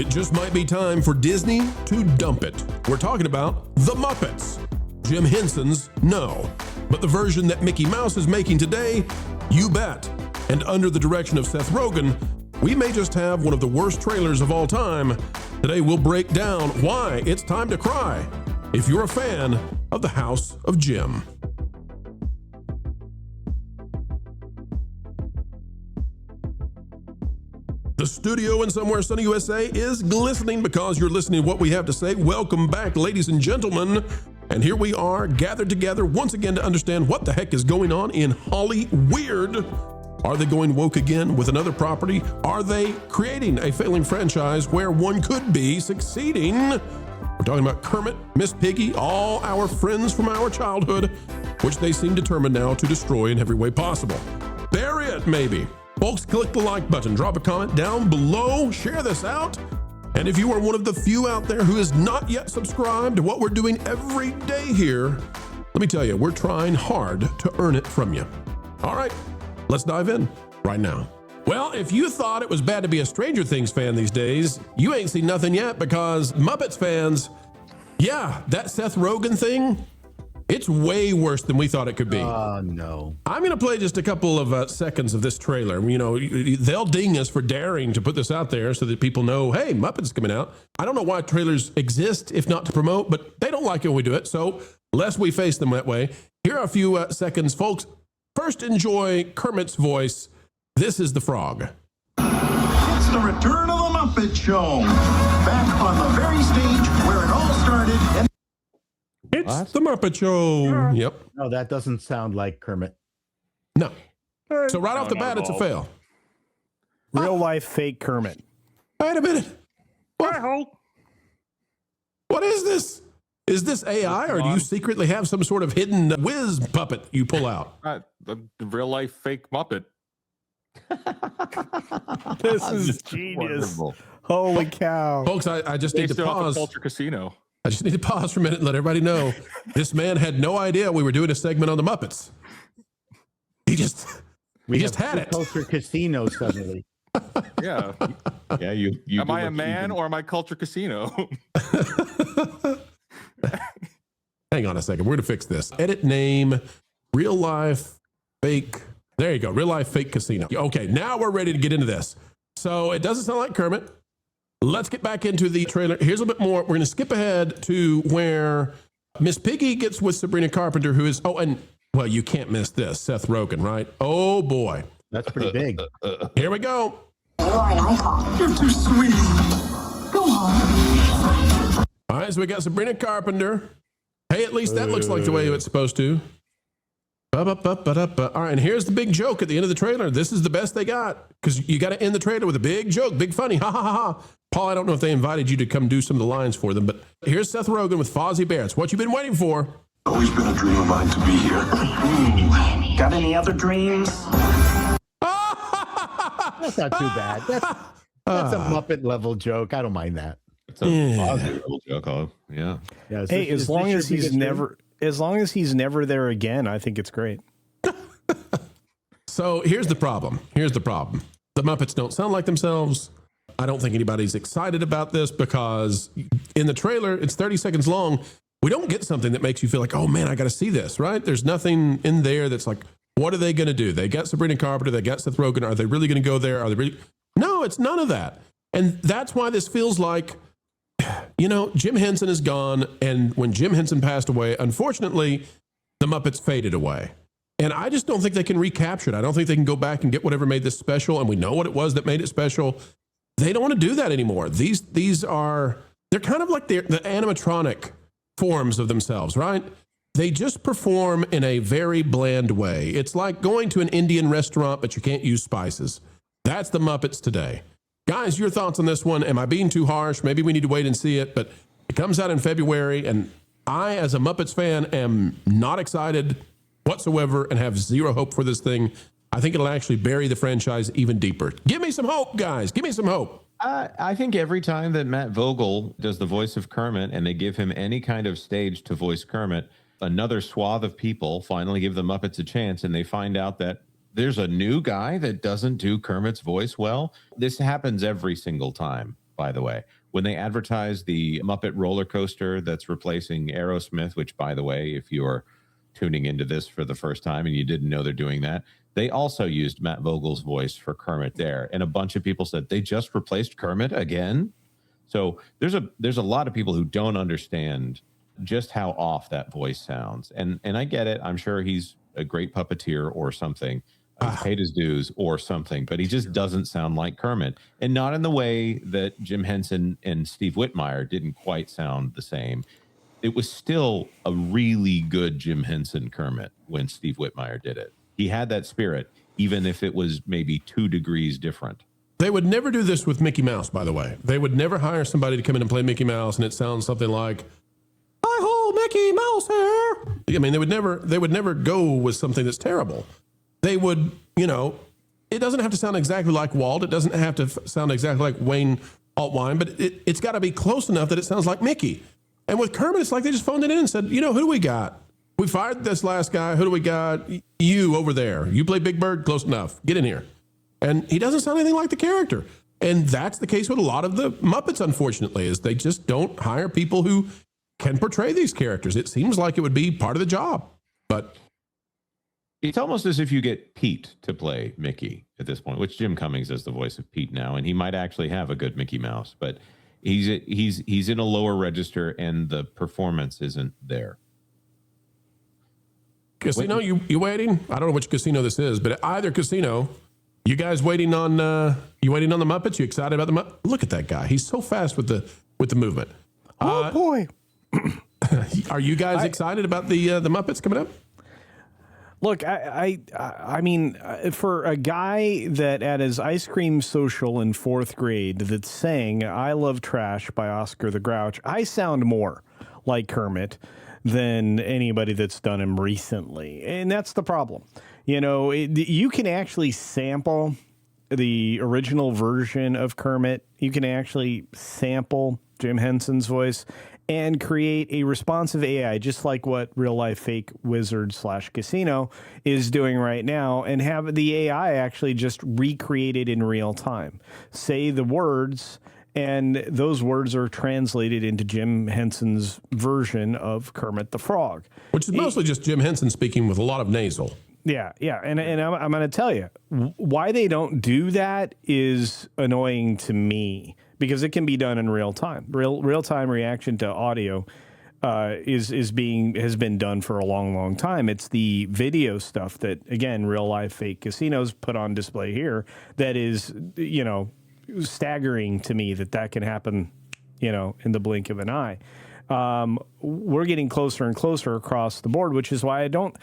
It just might be time for Disney to dump it. We're talking about the Muppets. Jim Henson's, no. But the version that Mickey Mouse is making today, you bet. And under the direction of Seth Rogen, we may just have one of the worst trailers of all time. Today we'll break down why it's time to cry if you're a fan of the House of Jim. The studio in somewhere sunny USA is glistening because you're listening to what we have to say. Welcome back, ladies and gentlemen. And here we are, gathered together once again to understand what the heck is going on in Hollyweird. Are they going woke again with another property? Are they creating a failing franchise where one could be succeeding? We're talking about Kermit, Miss Piggy, all our friends from our childhood, which they seem determined now to destroy in every way possible. Bury it, maybe. Folks, click the like button, drop a comment down below, share this out. And if you are one of the few out there who is not yet subscribed to what we're doing every day here, let me tell you, we're trying hard to earn it from you. All right, let's dive in right now. Well, if you thought it was bad to be a Stranger Things fan these days, you ain't seen nothing yet because Muppets fans, yeah, that Seth Rogen thing, it's way worse than we thought it could be. Oh, no. I'm going to play just a couple of seconds of this trailer. You know, they'll ding us for daring to put this out there so that people know, hey, Muppets coming out. I don't know why trailers exist, if not to promote, but they don't like it when we do it. So lest we face them that way, here are a few seconds, folks. First, enjoy Kermit's voice. This is the frog. It's the return of the Muppet Show. Back on the very stage where it all started. And it's the Muppet Show. Yeah. Yep. No, that doesn't sound like Kermit. No. So right off the bat, it's a fail. Real life fake Kermit. Wait a minute. I hope. What is this? Is this AI, or do you secretly have some sort of hidden whiz puppet you pull out? The real life fake Muppet. This is genius. Wonderful. Holy cow. Folks, I just need to Based off of pause. Culture Casino. I just need to pause for a minute and let everybody know this man had no idea we were doing a segment on the Muppets. He just had it. Culture Casino suddenly. Yeah. Yeah, you Am I a man or am I Culture Casino? Hang on a second. We're going to fix this. Edit name, real life fake. There you go. Real life fake casino. Okay, now we're ready to get into this. So it doesn't sound like Kermit. Let's get back into the trailer. Here's a bit more. We're going to skip ahead to where Miss Piggy gets with Sabrina Carpenter, who is, well, you can't miss this. Seth Rogen, right? Oh, boy. That's pretty big. Here we go. You are an icon. you're too sweet. Go on. All right, so we got Sabrina Carpenter. Hey, at least that looks like the way it's supposed to. All right, and here's the big joke at the end of the trailer. This is the best they got, because you got to end the trailer with a big joke, big funny, ha, ha, ha, ha. Paul, I don't know if they invited you to come do some of the lines for them, but here's Seth Rogen with Fozzie Bear. It's what you've been waiting for. Always been a dream of mine to be here. Got any other dreams? That's not too bad. That's a Muppet level joke. I don't mind that. It's a positive little joke. Yeah. Yeah, Hey, as long as he's never there again, I think it's great. So here's the problem. The Muppets don't sound like themselves. I don't think anybody's excited about this because in the trailer, it's 30 seconds long. We don't get something that makes you feel like, oh man, I got to see this, right? There's nothing in there that's like, what are they going to do? They got Sabrina Carpenter, they got Seth Rogen. Are they really going to go there? No, it's none of that. And that's why this feels like, you know, Jim Henson is gone. And when Jim Henson passed away, unfortunately, the Muppets faded away. And I just don't think they can recapture it. I don't think they can go back and get whatever made this special. And we know what it was that made it special. They don't want to do that anymore. They're kind of like the animatronic forms of themselves, right? They just perform in a very bland way. It's like going to an Indian restaurant, but you can't use spices. That's the Muppets today. Guys, your thoughts on this one? Am I being too harsh? Maybe we need to wait and see it, but it comes out in February, and I, as a Muppets fan, am not excited whatsoever and have zero hope for this thing. I think it'll actually bury the franchise even deeper. Give me some hope, guys. Give me some hope. I think every time that Matt Vogel does the voice of Kermit and they give him any kind of stage to voice Kermit, another swath of people finally give the Muppets a chance, and they find out that there's a new guy that doesn't do Kermit's voice well. This happens every single time. by the way. When they advertised the Muppet roller coaster that's replacing Aerosmith, which, by the way, if you're tuning into this for the first time and you didn't know they're doing that, they also used Matt Vogel's voice for Kermit there. And a bunch of people said, they just replaced Kermit again? So there's a lot of people who don't understand just how off that voice sounds. And I get it. I'm sure he's a great puppeteer or something. He's paid his dues or something, but he just doesn't sound like Kermit. And not in the way that Jim Henson and Steve Whitmire didn't quite sound the same. It was still a really good Jim Henson Kermit when Steve Whitmire did it. He had that spirit, even if it was maybe 2 degrees different. They would never do this with Mickey Mouse, by the way. They would never hire somebody to come in and play Mickey Mouse, and it sounds something like, "Hi-ho, Mickey Mouse here." I mean, they would never go with something that's terrible. They would, it doesn't have to sound exactly like Walt. It doesn't have to sound exactly like Wayne Altwine, but it's got to be close enough that it sounds like Mickey. And with Kermit, it's like they just phoned it in and said, who do we got? We fired this last guy. Who do we got? You over there. You play Big Bird? Close enough. Get in here. And he doesn't sound anything like the character. And that's the case with a lot of the Muppets, unfortunately, is they just don't hire people who can portray these characters. It seems like it would be part of the job, but it's almost as if you get Pete to play Mickey at this point, which Jim Cummings is the voice of Pete now, and he might actually have a good Mickey Mouse, but he's in a lower register, and the performance isn't there. Casino, you waiting? I don't know which casino this is, but at either casino, you guys waiting on the Muppets? You excited about the Muppets? Look at that guy. He's so fast with the movement. Oh boy. Are you guys excited about the Muppets coming up? Look, I mean, for a guy that at his ice cream social in 4th grade that sang "I Love Trash" by Oscar the Grouch, I sound more like Kermit than anybody that's done him recently. And that's the problem. You can actually sample the original version of Kermit. You can actually sample Jim Henson's voice and create a responsive AI, just like what Real Life Fake Wizard / Casino is doing right now, and have the AI actually just recreate it in real time. Say the words, and those words are translated into Jim Henson's version of Kermit the Frog. Which is mostly just Jim Henson speaking with a lot of nasal. Yeah. And I'm going to tell you, why they don't do that is annoying to me, because it can be done in real time. Real time reaction to audio has been done for a long time. It's the video stuff that, again, Real Life Fake Casinos put on display here that is, staggering to me that can happen, in the blink of an eye. We're getting closer and closer across the board, which is why I don't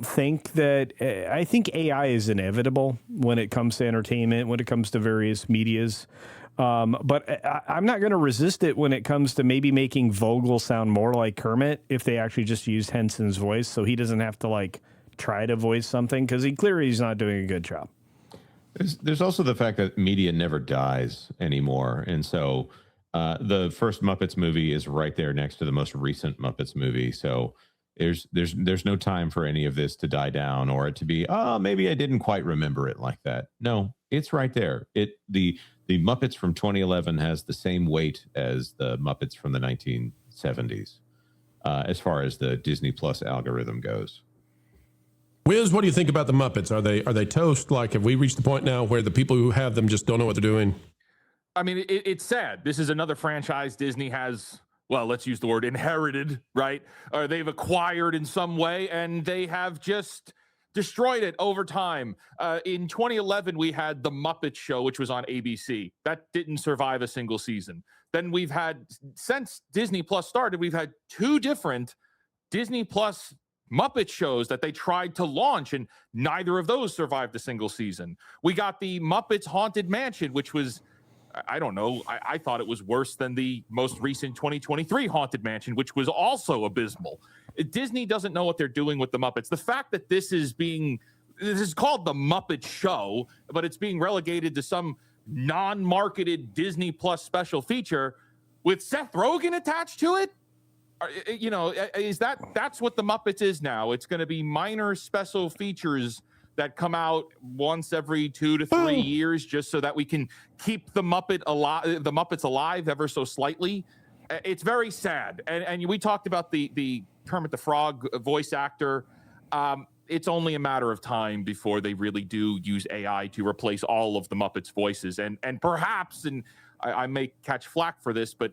think that I think AI is inevitable when it comes to entertainment, when it comes to various medias. But I'm not going to resist it when it comes to maybe making Vogel sound more like Kermit if they actually just used Henson's voice, so he doesn't have to try to voice something, because he's not doing a good job. There's also the fact that media never dies anymore, and so the first Muppets movie is right there next to the most recent Muppets movie. So there's no time for any of this to die down or it to be, maybe I didn't quite remember it like that. No, it's right there. The Muppets from 2011 has the same weight as the Muppets from the 1970s, as far as the Disney Plus algorithm goes. Wiz, what do you think about the Muppets? Are they toast? Have we reached the point now where the people who have them just don't know what they're doing? I mean, it's sad. This is another franchise Disney has, well, let's use the word inherited, right? Or they've acquired in some way, and they have just destroyed it over time. In 2011, we had The Muppet Show, which was on ABC. That didn't survive a single season. Then we've had, since Disney Plus started, we've had 2 different Disney Plus Muppet shows that they tried to launch, and neither of those survived a single season. We got the Muppets Haunted Mansion, which was, I don't know, I thought it was worse than the most recent 2023 Haunted Mansion, which was also abysmal. Disney doesn't know what they're doing with the Muppets. The fact that this is called the Muppet Show, but it's being relegated to some non-marketed Disney Plus special feature with Seth Rogen attached to it, that's what the Muppets is now. It's going to be minor special features that come out once every 2 to 3 years, just so that we can keep the Muppets alive ever so slightly. It's very sad. And we talked about the Kermit the Frog voice actor. It's only a matter of time before they really do use AI to replace all of the Muppets' voices. And perhaps, and I may catch flack for this, but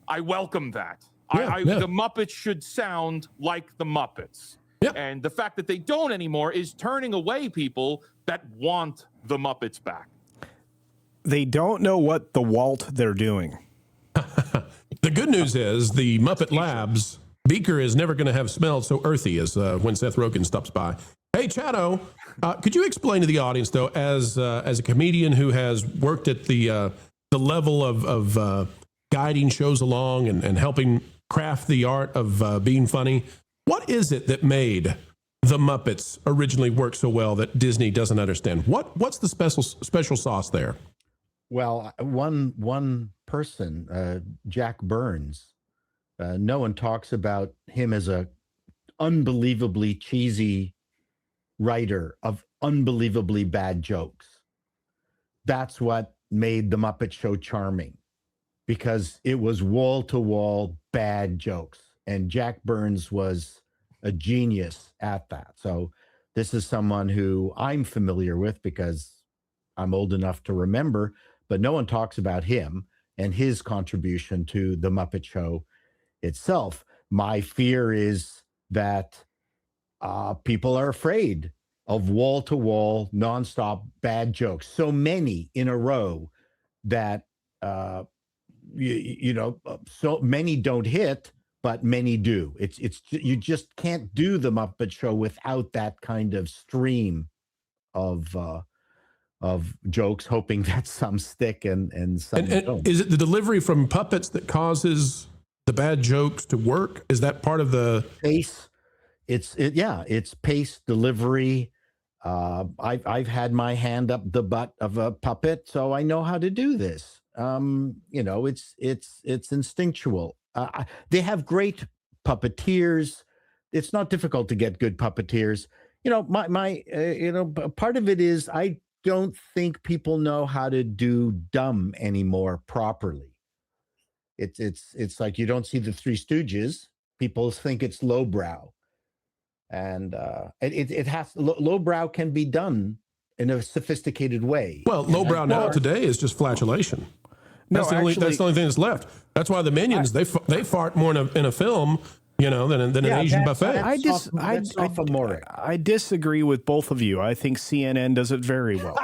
I welcome that. The Muppets should sound like the Muppets. Yeah. And the fact that they don't anymore is turning away people that want the Muppets back. They don't know what the Walt they're doing. The good news is the Muppet Labs beaker is never going to have smelled so earthy as when Seth Rogen stops by. Hey, Chado, could you explain to the audience, though, as a comedian who has worked at the level of guiding shows along and helping craft the art of being funny, what is it that made the Muppets originally work so well that Disney doesn't understand? What's the special sauce there? Well, one person, Jack Burns, no one talks about him as a unbelievably cheesy writer of unbelievably bad jokes. That's what made the Muppet Show charming, because it was wall-to-wall bad jokes. And Jack Burns was a genius at that. So this is someone who I'm familiar with because I'm old enough to remember, but no one talks about him and his contribution to the Muppet Show itself. My fear is that people are afraid of wall-to-wall, nonstop bad jokes. So many in a row that, so many don't hit, but many do. It's you just can't do the Muppet Show without that kind of stream of jokes, hoping that some stick and some don't. Is it the delivery from puppets that causes the bad jokes to work? Is that part of the pace? It's pace, delivery. I've had my hand up the butt of a puppet, so I know how to do this. It's instinctual. They have great puppeteers. It's not difficult to get good puppeteers. Part of it is I don't think people know how to do dumb anymore properly. It's like you don't see the Three Stooges. People think it's lowbrow, and it has lowbrow can be done in a sophisticated way. Well, lowbrow now today is just flatulation. That's the only thing that's left. That's why the Minions they fart more in a film, than an Asian buffet. I disagree with both of you. I think CNN does it very well.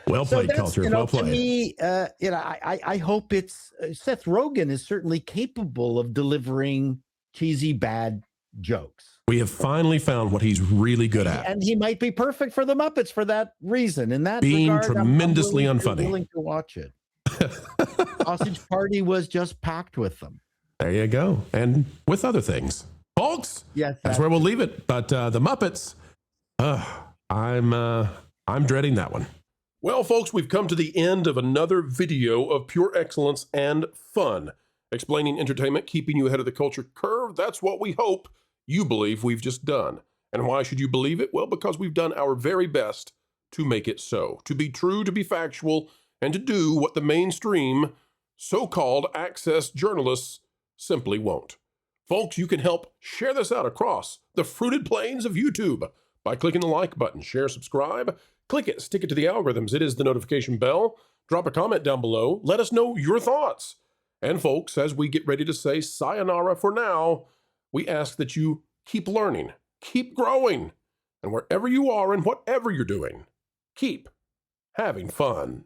Well played, culture. Well played. To me, I hope it's Seth Rogen is certainly capable of delivering cheesy bad jokes. We have finally found what he's really good at, and he might be perfect for the Muppets for that reason. In that being regard, tremendously I'm unfunny. willing to watch it. Sausage Party was just packed with them. There you go, and with other things, folks. Yes, that's where we'll leave it. But the Muppets, I'm dreading that one. Well, folks, we've come to the end of another video of pure excellence and fun, explaining entertainment, keeping you ahead of the culture curve. That's what we hope you believe we've just done. And why should you believe it? Well, because we've done our very best to make it so, to be true, to be factual, and to do what the mainstream so-called access journalists simply won't. Folks, you can help share this out across the fruited plains of YouTube by clicking the like button, share, subscribe, click it, stick it to the algorithms. It is the notification bell. Drop a comment down below. Let us know your thoughts. And folks, as we get ready to say sayonara for now, we ask that you keep learning, keep growing, and wherever you are and whatever you're doing, keep having fun.